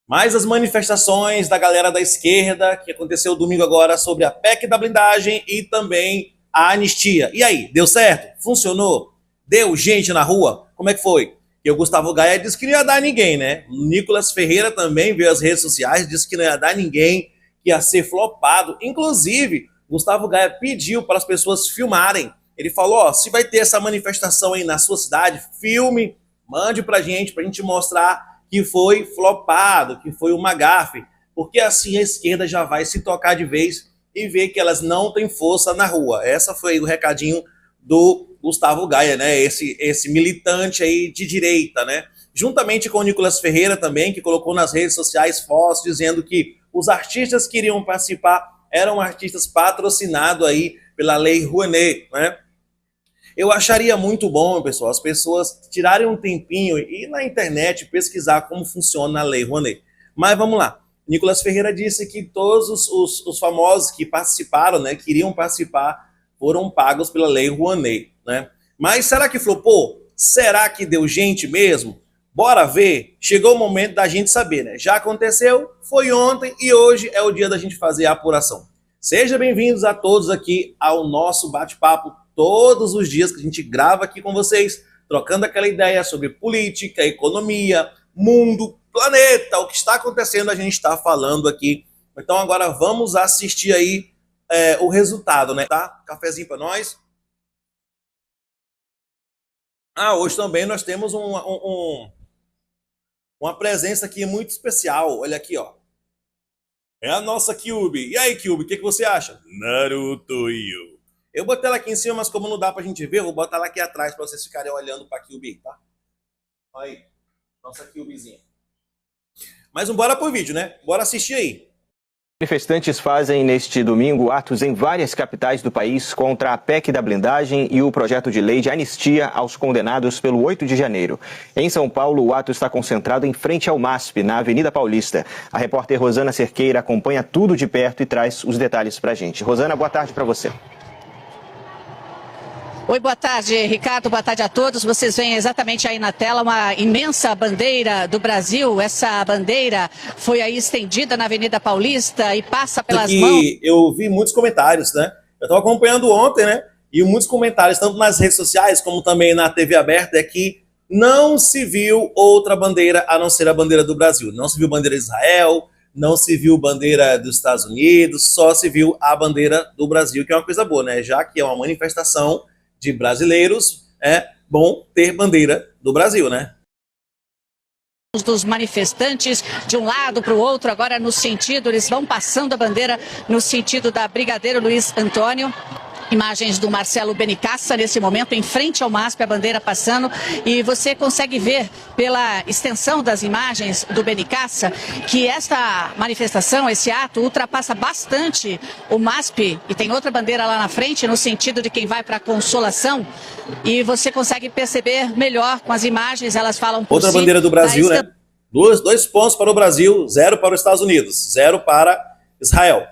Mais as manifestações da galera da esquerda, que aconteceu domingo agora, sobre a PEC da blindagem e também a anistia. E aí, deu certo? Funcionou? Deu gente na rua? Como é que foi? E o Gustavo Gaia disse que não ia dar ninguém, né? O Nicolas Ferreira também veio às redes sociais, disse que não ia dar ninguém, que ia ser flopado. Inclusive, Gustavo Gaia pediu para as pessoas filmarem. Ele falou, ó, se vai ter essa manifestação aí na sua cidade, filme, mande pra gente mostrar que foi flopado, que foi uma gafe, porque assim a esquerda já vai se tocar de vez e ver que elas não têm força na rua. Essa foi o recadinho do Gustavo Gaia, né? Esse militante aí de direita, né? Juntamente com o Nicolas Ferreira também, que colocou nas redes sociais fotos dizendo que os artistas que iriam participar eram artistas patrocinados aí pela Lei Rouanet, né? Eu acharia muito bom, pessoal, as pessoas tirarem um tempinho e ir na internet pesquisar como funciona a Lei Rouanet. Mas vamos lá. Nicolas Ferreira disse que todos os famosos que participaram, né, queriam participar, foram pagos pela Lei Rouanet, né? Mas será que flopou? Será que deu gente mesmo? Bora ver. Chegou o momento da gente saber, né? Já aconteceu, foi ontem e hoje é o dia da gente fazer a apuração. Sejam bem-vindos a todos aqui ao nosso bate-papo todos os dias que a gente grava aqui com vocês, trocando aquela ideia sobre política, economia, mundo, planeta, o que está acontecendo a gente está falando aqui. Então agora vamos assistir aí o resultado, né? Tá? Cafezinho para nós. Hoje também nós temos uma presença aqui muito especial. Olha aqui, ó. É a nossa Kyubi. E aí, Kyubi, o que você acha? Naruto Yu. Eu botei ela aqui em cima, mas como não dá pra gente ver, eu vou botar ela aqui atrás pra vocês ficarem olhando pra Kyubi, tá? Aí, nossa Kyubizinha. Mas bora pro vídeo, né? Bora assistir aí. Manifestantes fazem neste domingo atos em várias capitais do país contra a PEC da blindagem e o projeto de lei de anistia aos condenados pelo 8 de janeiro. Em São Paulo, o ato está concentrado em frente ao MASP, na Avenida Paulista. A repórter Rosana Cerqueira acompanha tudo de perto e traz os detalhes pra gente. Rosana, boa tarde pra você. Oi, boa tarde, Ricardo, boa tarde a todos. Vocês veem exatamente aí na tela uma imensa bandeira do Brasil. Essa bandeira foi aí estendida na Avenida Paulista e passa pelas mãos. Eu vi muitos comentários, né? Eu estava acompanhando ontem, né? E muitos comentários, tanto nas redes sociais como também na TV aberta, é que não se viu outra bandeira a não ser a bandeira do Brasil. Não se viu bandeira de Israel, não se viu bandeira dos Estados Unidos, só se viu a bandeira do Brasil, que é uma coisa boa, né? Já que é uma manifestação de brasileiros, é bom ter bandeira do Brasil, né? Dos manifestantes de um lado para o outro, agora no sentido, eles vão passando a bandeira no sentido da Brigadeiro Luiz Antônio. Imagens do Marcelo Benincasa nesse momento, em frente ao MASP, a bandeira passando, e você consegue ver pela extensão das imagens do Benincasa que esta manifestação, esse ato, ultrapassa bastante o MASP, e tem outra bandeira lá na frente, no sentido de quem vai para a Consolação, e você consegue perceber melhor com as imagens, elas falam por outra si. Bandeira do Brasil, né? Dois pontos para o Brasil, 0 para os Estados Unidos, 0 para Israel.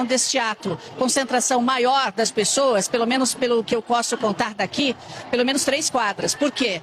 Deste ato, concentração maior das pessoas, pelo menos pelo que eu posso contar daqui, pelo menos 3 quadras. Por quê?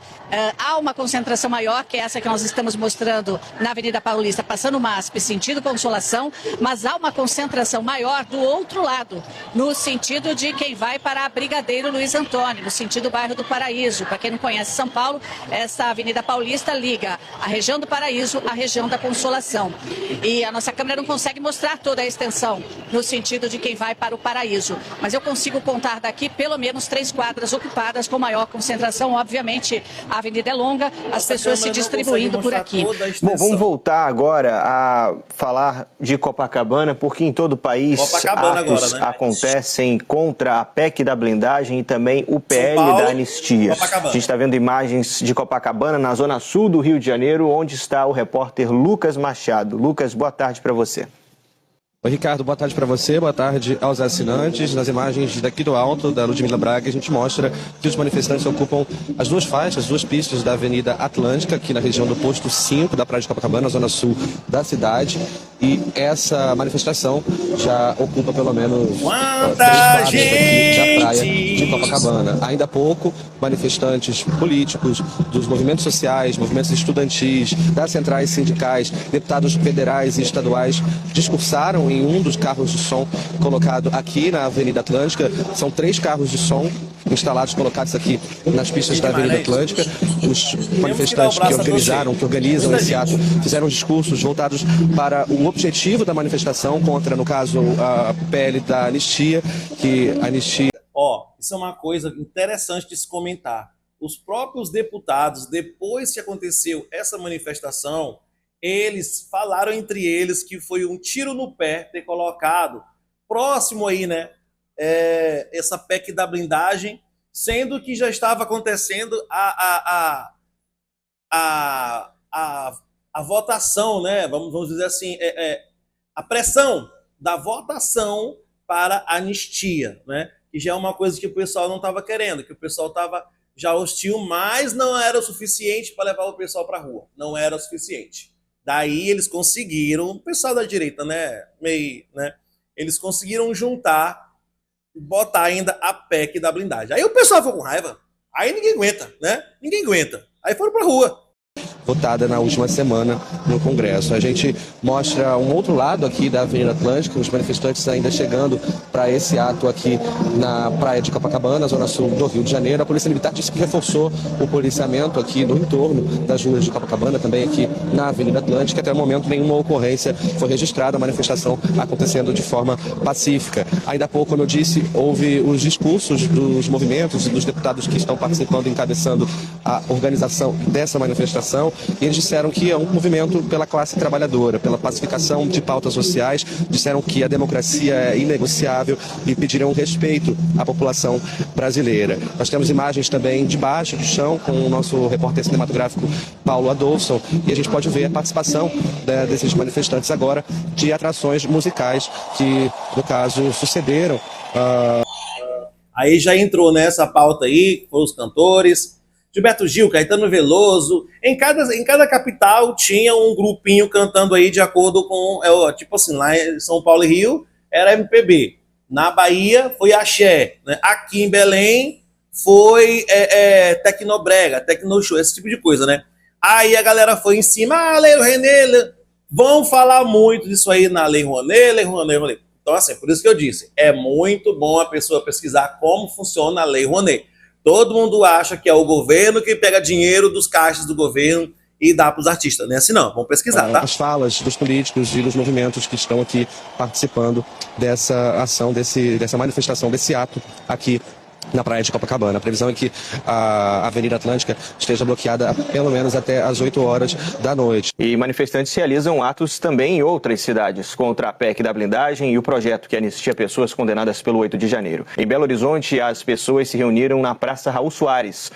Há uma concentração maior, que é essa que nós estamos mostrando na Avenida Paulista, passando o MASP, sentido Consolação, mas há uma concentração maior do outro lado, no sentido de quem vai para a Brigadeiro Luiz Antônio, no sentido do bairro do Paraíso. Para quem não conhece São Paulo, essa Avenida Paulista liga a região do Paraíso à região da Consolação. E a nossa câmera não consegue mostrar toda a extensão no sentido de quem vai para o Paraíso. Mas eu consigo contar daqui pelo menos 3 quadras ocupadas com maior concentração. Obviamente, a avenida é longa, as pessoas se distribuindo por aqui. Bom, vamos voltar agora a falar de Copacabana, porque em todo o país atos agora, né, acontecem contra a PEC da blindagem e também o PL da anistia. A gente está vendo imagens de Copacabana, na zona sul do Rio de Janeiro, onde está o repórter Lucas Machado. Lucas, boa tarde para você. Oi, Ricardo, boa tarde para você, boa tarde aos assinantes. Nas imagens daqui do alto, da Ludmila Braga, a gente mostra que os manifestantes ocupam as 2 faixas, as 2 pistas da Avenida Atlântica, aqui na região do Posto 5 da Praia de Copacabana, na zona sul da cidade. e essa manifestação já ocupa pelo menos 3 Quanta quadras aqui da praia gente! de Copacabana. Ainda há pouco, manifestantes políticos, dos movimentos sociais, movimentos estudantis, das centrais sindicais, deputados federais e estaduais discursaram em um dos carros de som colocado aqui na Avenida Atlântica. São 3 carros de som instalados, colocados aqui nas pistas da Avenida Atlântica. Os manifestantes que organizaram, que organizam esse ato, fizeram discursos voltados para o objetivo da manifestação contra, no caso, a PL da anistia, que a anistia... Isso é uma coisa interessante de se comentar. Os próprios deputados, depois que aconteceu essa manifestação, eles falaram entre eles que foi um tiro no pé ter colocado próximo aí, né, essa PEC da blindagem, sendo que já estava acontecendo a votação, né, vamos dizer assim, a pressão da votação para a anistia, né, que já é uma coisa que o pessoal não estava querendo, que o pessoal estava já hostil, mas não era o suficiente para levar o pessoal para a rua, não era o suficiente. Daí eles conseguiram, o pessoal da direita, né, eles conseguiram juntar, botar ainda a PEC da blindagem. Aí o pessoal ficou com raiva, aí ninguém aguenta, né, ninguém aguenta, aí foram para a rua. Votada na última semana no Congresso. A gente mostra um outro lado aqui da Avenida Atlântica, os manifestantes ainda chegando para esse ato aqui na praia de Copacabana, zona sul do Rio de Janeiro. A Polícia Militar disse que reforçou o policiamento aqui no entorno das ruas de Copacabana, também aqui na Avenida Atlântica. Até o momento nenhuma ocorrência foi registrada, a manifestação acontecendo de forma pacífica. Ainda há pouco, como eu disse, houve os discursos dos movimentos e dos deputados que estão participando, encabeçando a organização dessa manifestação. E eles disseram que é um movimento pela classe trabalhadora, pela pacificação de pautas sociais, disseram que a democracia é inegociável e pediram respeito à população brasileira. Nós temos imagens também debaixo do chão com o nosso repórter cinematográfico Paulo Adolfson, e a gente pode ver a participação desses manifestantes agora de atrações musicais que, no caso, sucederam. Aí já entrou nessa pauta aí, foram os cantores, Gilberto Gil, Caetano Veloso, em cada capital tinha um grupinho cantando aí de acordo com, tipo assim, lá em São Paulo e Rio era MPB, na Bahia foi axé, né? Aqui em Belém foi tecnobrega, tecnoshow, esse tipo de coisa, né? Aí a galera foi em cima, Lei Rouanet, vão falar muito disso aí na Lei Rouanet, Lei Rouanet. Então assim, por isso que eu disse, é muito bom a pessoa pesquisar como funciona a Lei Rouanet. Todo mundo acha que é o governo que pega dinheiro dos caixas do governo e dá para os artistas. Não é assim não, vamos pesquisar, tá? As falas dos políticos e dos movimentos que estão aqui participando dessa ação, dessa manifestação, desse ato aqui na praia de Copacabana. A previsão é que a Avenida Atlântica esteja bloqueada pelo menos até às 8 horas da noite. E manifestantes realizam atos também em outras cidades contra a PEC da blindagem e o projeto que anistia pessoas condenadas pelo 8 de janeiro. Em Belo Horizonte, as pessoas se reuniram na Praça Raul Soares.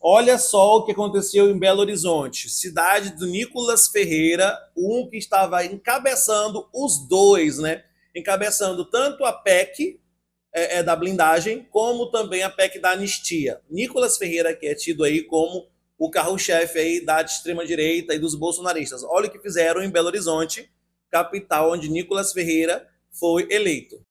Olha só o que aconteceu em Belo Horizonte. Cidade do Nicolas Ferreira, um que estava encabeçando os dois, né? Encabeçando tanto a PEC da blindagem, como também a PEC da anistia. Nicolas Ferreira, que é tido aí como o carro-chefe aí da extrema-direita e dos bolsonaristas. Olha o que fizeram em Belo Horizonte, capital onde Nicolas Ferreira foi eleito.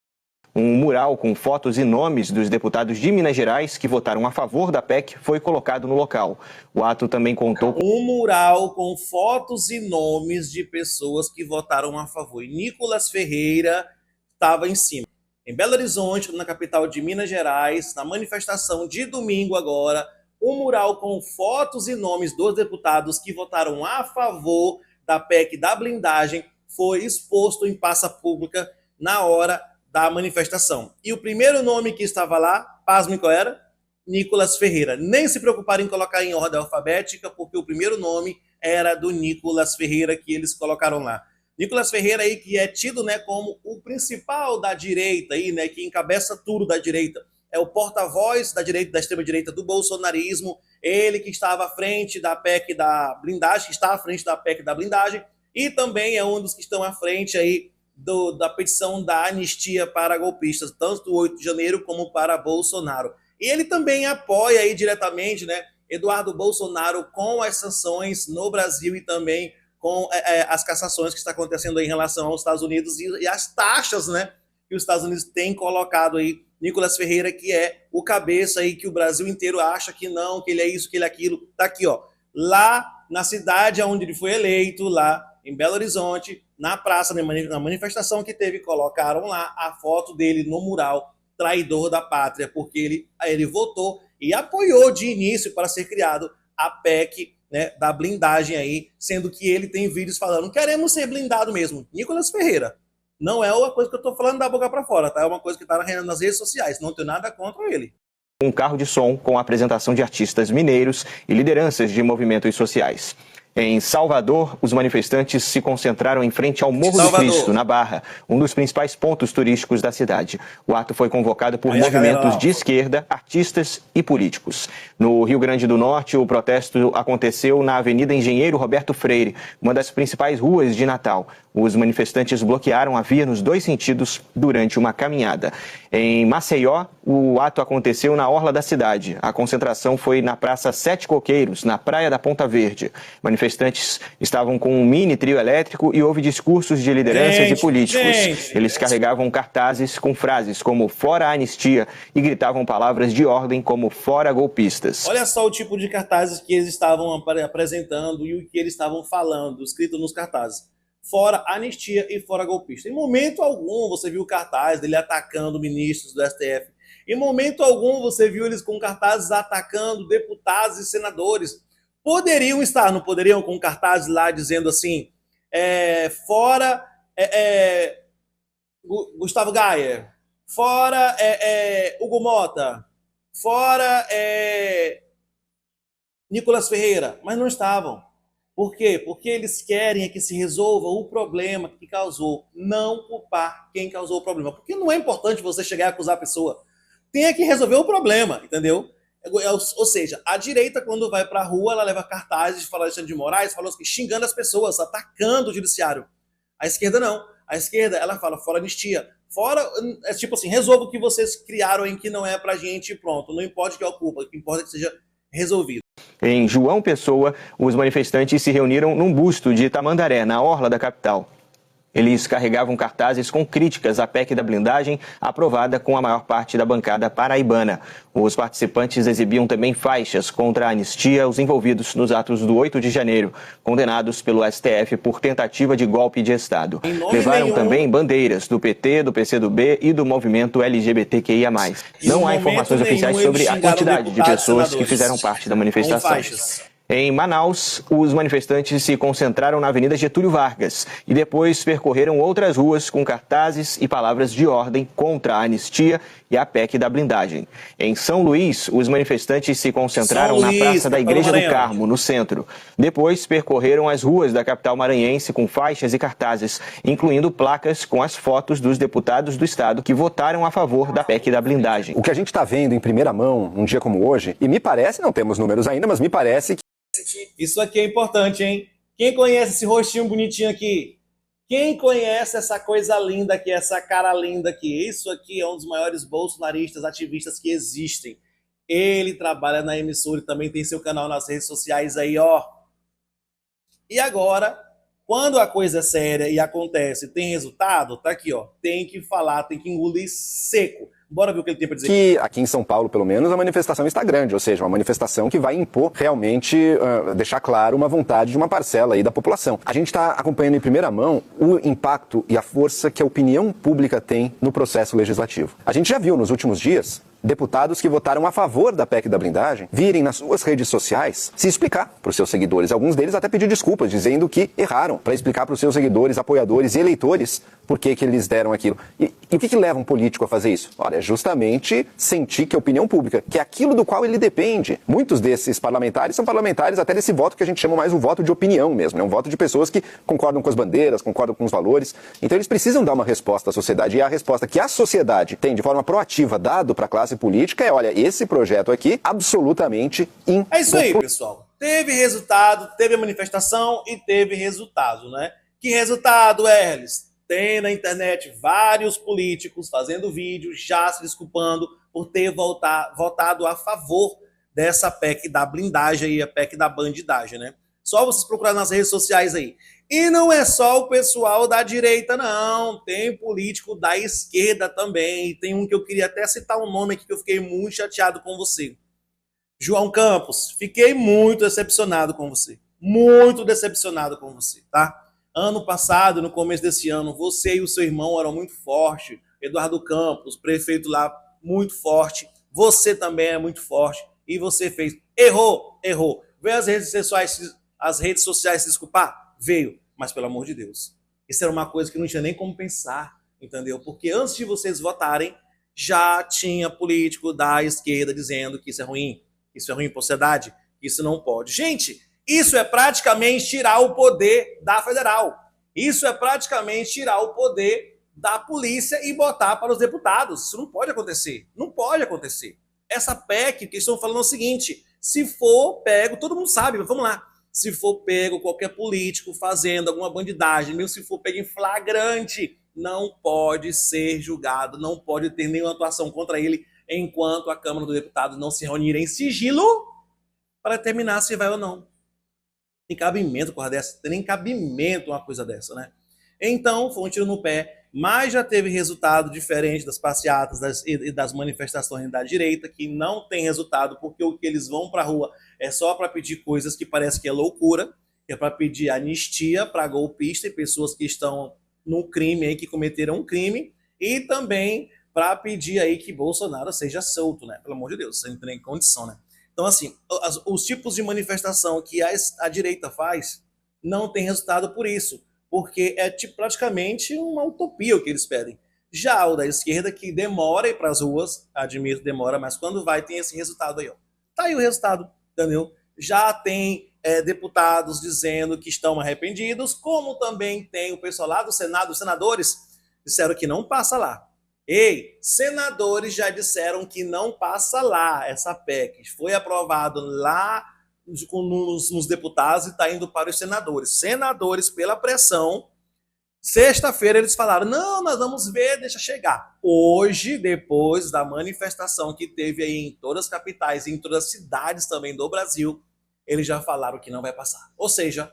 Um mural com fotos e nomes dos deputados de Minas Gerais que votaram a favor da PEC foi colocado no local. O ato também contou com um mural com fotos e nomes de pessoas que votaram a favor. E Nicolas Ferreira estava em cima. Em Belo Horizonte, na capital de Minas Gerais, na manifestação de domingo agora, um mural com fotos e nomes dos deputados que votaram a favor da PEC da blindagem foi exposto em praça pública na hora da manifestação. E o primeiro nome que estava lá, pasmem qual era? Nicolas Ferreira. Nem se preocuparam em colocar em ordem alfabética, porque o primeiro nome era do Nicolas Ferreira que eles colocaram lá. Nicolas Ferreira aí que é tido, né, como o principal da direita aí, né, que encabeça tudo da direita. É o porta-voz da direita, da extrema-direita do bolsonarismo, ele que estava à frente da PEC da blindagem, que está à frente da PEC da blindagem, e também é um dos que estão à frente aí da petição da anistia para golpistas, tanto do 8 de janeiro como para Bolsonaro. E ele também apoia aí diretamente, né, Eduardo Bolsonaro com as sanções no Brasil e também com as cassações que está acontecendo aí em relação aos Estados Unidos e as taxas, né, que os Estados Unidos têm colocado aí. Nicolas Ferreira, que é o cabeça aí que o Brasil inteiro acha que não, que ele é isso, que ele é aquilo. Tá aqui, ó, lá na cidade onde ele foi eleito, lá em Belo Horizonte, na praça, na manifestação que teve, colocaram lá a foto dele no mural, traidor da pátria, porque ele votou e apoiou de início para ser criado a PEC, né, da blindagem aí, sendo que ele tem vídeos falando, queremos ser blindado mesmo. Nicolas Ferreira, não é uma coisa que eu estou falando da boca para fora, tá? É uma coisa que está nas redes sociais, não tenho nada contra ele. Um carro de som com a apresentação de artistas mineiros e lideranças de movimentos sociais. Em Salvador, os manifestantes se concentraram em frente ao Morro do Cristo, na Barra, um dos principais pontos turísticos da cidade. O ato foi convocado por movimentos de esquerda, artistas e políticos. No Rio Grande do Norte, o protesto aconteceu na Avenida Engenheiro Roberto Freire, uma das principais ruas de Natal. Os manifestantes bloquearam a via nos dois sentidos durante uma caminhada. Em Maceió, o ato aconteceu na orla da cidade. A concentração foi na Praça Sete Coqueiros, na Praia da Ponta Verde. Manifestantes estavam com um mini trio elétrico e houve discursos de lideranças e políticos. Eles carregavam cartazes com frases como "Fora a anistia" e gritavam palavras de ordem como "Fora golpistas". Olha só o tipo de cartazes que eles estavam apresentando e o que eles estavam falando, escrito nos cartazes. Fora anistia e fora golpista. Em momento algum você viu o cartaz dele atacando ministros do STF. Em momento algum você viu eles com cartazes atacando deputados e senadores. Poderiam estar, não poderiam, com cartazes lá dizendo assim, fora Gustavo Gayer, fora Hugo Mota, fora Nicolas Ferreira, mas não estavam. Por quê? Porque eles querem que se resolva o problema que causou, não culpar quem causou o problema. Porque não é importante você chegar a acusar a pessoa. Tem que resolver o problema, entendeu? Ou seja, a direita, quando vai para a rua, ela leva cartazes de falar Alexandre de Moraes, falou assim, xingando as pessoas, atacando o judiciário. A esquerda não. A esquerda, ela fala fora anistia. Fora, tipo assim, resolva o que vocês criaram em que não é pra gente e pronto. Não importa o que ocupa, o que importa é que seja resolvido. Em João Pessoa, os manifestantes se reuniram num busto de Tamandaré, na orla da capital. Eles carregavam cartazes com críticas à PEC da blindagem, aprovada com a maior parte da bancada paraibana. Os participantes exibiam também faixas contra a anistia aos envolvidos nos atos do 8 de janeiro, condenados pelo STF por tentativa de golpe de Estado. Levaram também bandeiras do PT, do PCdoB e do movimento LGBTQIA+. Não há informações oficiais sobre a quantidade de pessoas que fizeram parte da manifestação. Em Manaus, os manifestantes se concentraram na Avenida Getúlio Vargas e depois percorreram outras ruas com cartazes e palavras de ordem contra a anistia e a PEC da blindagem. Em São Luís, os manifestantes se concentraram na Praça da Igreja do Carmo, no centro. Depois percorreram as ruas da capital maranhense com faixas e cartazes, incluindo placas com as fotos dos deputados do estado que votaram a favor da PEC da blindagem. O que a gente está vendo em primeira mão, num dia como hoje, e me parece, não temos números ainda, mas me parece que isso aqui é importante, hein? Quem conhece esse rostinho bonitinho aqui? Quem conhece essa coisa linda aqui, essa cara linda aqui? Isso aqui é um dos maiores bolsonaristas, ativistas que existem. Ele trabalha na emissora e também tem seu canal nas redes sociais aí, ó. E agora, quando a coisa é séria e acontece, tem resultado, tá aqui, ó. Tem que falar, tem que engolir seco. Bora ver o que ele tem para dizer. Que aqui em São Paulo, pelo menos, a manifestação está grande, ou seja, uma manifestação que vai impor realmente, deixar claro uma vontade de uma parcela aí da população. A gente está acompanhando em primeira mão o impacto e a força que a opinião pública tem no processo legislativo. A gente já viu nos últimos dias deputados que votaram a favor da PEC da blindagem virem nas suas redes sociais se explicar para os seus seguidores. Alguns deles até pedir desculpas, dizendo que erraram, para explicar para os seus seguidores, apoiadores e eleitores por que eles deram aquilo. E o que leva um político a fazer isso? Olha, é justamente sentir que a opinião pública, que é aquilo do qual ele depende. Muitos desses parlamentares são parlamentares até desse voto que a gente chama mais um voto de opinião mesmo. É um voto de pessoas que concordam com as bandeiras, concordam com os valores. Então eles precisam dar uma resposta à sociedade. E a resposta que a sociedade tem de forma proativa dado para a classe política é, olha, esse projeto aqui absolutamente impopular. É isso aí, pessoal. Teve resultado, teve a manifestação e teve resultado, né? Que resultado, Erles? Tem na internet vários políticos fazendo vídeos já se desculpando por ter votado a favor dessa PEC da blindagem e a PEC da bandidagem, né? Só vocês procurarem nas redes sociais aí. E não é só o pessoal da direita, não. Tem político da esquerda também. Tem um que eu queria até citar um nome aqui que eu fiquei muito chateado com você. João Campos, fiquei muito decepcionado com você. Muito decepcionado com você, tá? Ano passado, no começo desse ano, você e o seu irmão eram muito fortes. Eduardo Campos, prefeito lá, muito forte. Você também é muito forte. E você fez. Errou. Veio as redes sociais se desculpar? Veio. Mas, pelo amor de Deus, isso era uma coisa que não tinha nem como pensar, entendeu? Porque antes de vocês votarem, já tinha político da esquerda dizendo que isso é ruim para a sociedade, que isso não pode. Gente, isso é praticamente tirar o poder da federal. Isso é praticamente tirar o poder da polícia e botar para os deputados. Isso não pode acontecer. Não pode acontecer. Essa PEC que estão falando é o seguinte, se for pego, todo mundo sabe, mas vamos lá. Se for pego qualquer político fazendo alguma bandidagem, mesmo se for pego em flagrante, não pode ser julgado, não pode ter nenhuma atuação contra ele enquanto a Câmara dos Deputados não se reunir em sigilo para determinar se vai ou não. Tem cabimento coisa dessa? Tem nem cabimento uma coisa dessa, né? Então, foi um tiro no pé, mas já teve resultado diferente das passeatas e das manifestações da direita, que não tem resultado, porque o que eles vão para a rua é só para pedir coisas que parece que é loucura, que é para pedir anistia para golpista e pessoas que estão no crime aí, que cometeram um crime, e também para pedir aí que Bolsonaro seja solto, né? Pelo amor de Deus, sem ter nem condição, né? Então, assim, os tipos de manifestação que a direita faz não tem resultado por isso, porque é praticamente uma utopia o que eles pedem. Já o da esquerda, que demora a ir para as ruas, admito, demora, mas quando vai tem esse resultado aí, ó. Tá aí o resultado, entendeu? Já tem deputados dizendo que estão arrependidos, como também tem o pessoal lá do Senado, os senadores disseram que não passa lá. Ei, senadores já disseram que não passa lá essa PEC. Foi aprovado lá nos deputados e está indo para os senadores. Senadores, pela pressão, sexta-feira eles falaram, não, nós vamos ver, deixa chegar. Hoje, depois da manifestação que teve aí em todas as capitais e em todas as cidades também do Brasil, eles já falaram que não vai passar. Ou seja,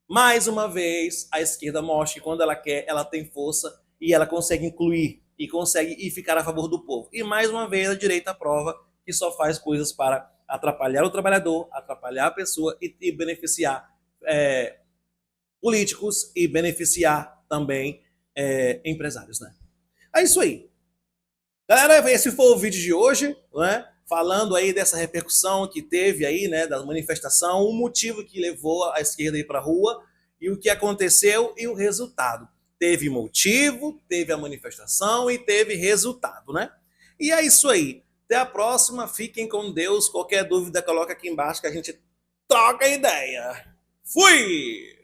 mais uma vez, a esquerda mostra que quando ela quer, ela tem força e ela consegue incluir e consegue ficar a favor do povo. E mais uma vez a direita prova que só faz coisas para atrapalhar o trabalhador, atrapalhar a pessoa e beneficiar políticos e beneficiar também empresários, né? É isso aí. Galera, esse foi o vídeo de hoje, né? Falando aí dessa repercussão que teve aí, né, da manifestação, o motivo que levou a esquerda a ir para a rua e o que aconteceu e o resultado. Teve motivo, teve a manifestação e teve resultado, né? E é isso aí. Até a próxima. Fiquem com Deus. Qualquer dúvida, coloca aqui embaixo que a gente troca ideia. Fui!